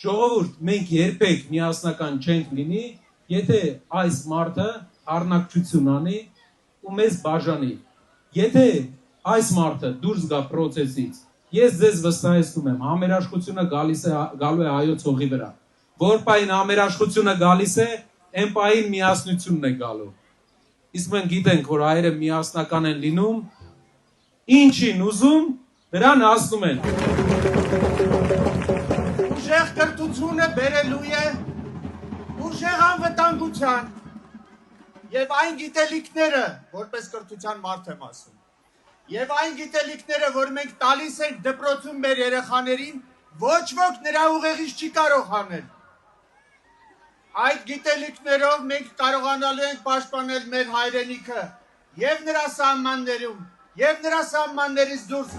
Ժողովուրդ, մենք երբեք միասնական չենք լինի, եթե այս մարդը առնակչություն անի ու մեզ բաժանի։ Եթե այս մարդը դուրս գա պրոցեսից, ես ձեզ վստահեցնում եմ, համերաշխությունը գալու է հայոց հողի վրա։ Որ պահին համերաշխությունը գալիս է, այն պահին միասնությունն է գալու։ Իսկ մենք գիտենք, որ հայերը միասնական են լինում, ինչին ուզում, դրան հասնում են։ Ուժեղ կրթությունը բերելու է ուժեղ անվտանգության եւ այն գիտելիքները, որպես կրթության մարդ եմ ասում, եւ այն գիտելիքները, որ մենք տալիս ենք դպրոցում մեր երեխաներին, ոչ ոք նրա ուղեղից չի կարող անել։ Այդ գիտելիքներով մենք կարողանալու ենք պաշտպանել մեր հայրենիքը եւ նրա սահմաններում, եւ նրա սահմաններից դուրս։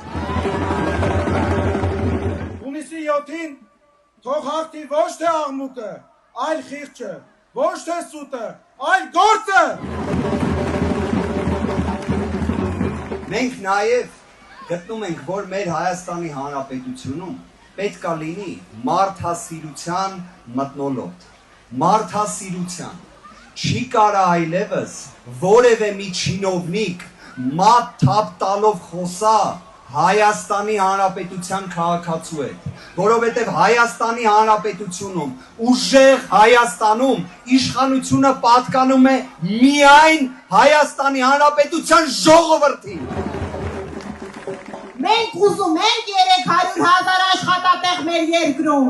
Հունիսի 7-ին թող հաղթի ոչ թե աղմուկը, այլ խիղճը, ոչ թե սուտը, այլ գործը։ Մենք նաև գտնում ենք, որ մեր Հայաստանի Հանրապետությունում պետք է լինի մարդասիրության մթնոլորտ, մարդասիրության։ Չի կարա այլևս որևէ մի չինովնիկ մատ թափ տալով խոսա Հայաստանի Հանրապետության քաղաքացու հետ, որովհետև Հայաստանի Հանրապետությունում, ուժեղ Հայաստանում իշխանությունը պատկանում է միայն Հայաստանի Հանրապետության ժողովրդին։ Մենք ուզում ենք 300,000 աշխատատեղ մեր երկրում։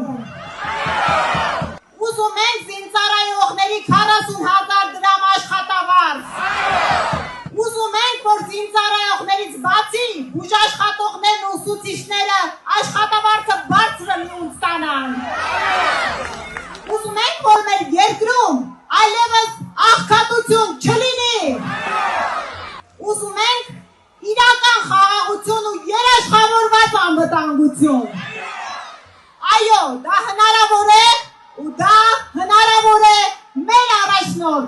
Ուզում ենք զինծառայողների 40,000 դրամ աշխատավարձ։ Ուզում ենք, որ զինծառայողներից բացի բուժաշխատողներն ու ուսուցիչները աշխատավարձը բարձր ստանան։ Ուզում ենք, որ մեր երկրում այլևս աղքատություն չլինի։ Ուզում ենք իրական խաղաղություն ու երաշխավորված անվտանգություն։ Այո, դա հնարավոր է ու դա հնարավոր է մեր առաջնորդ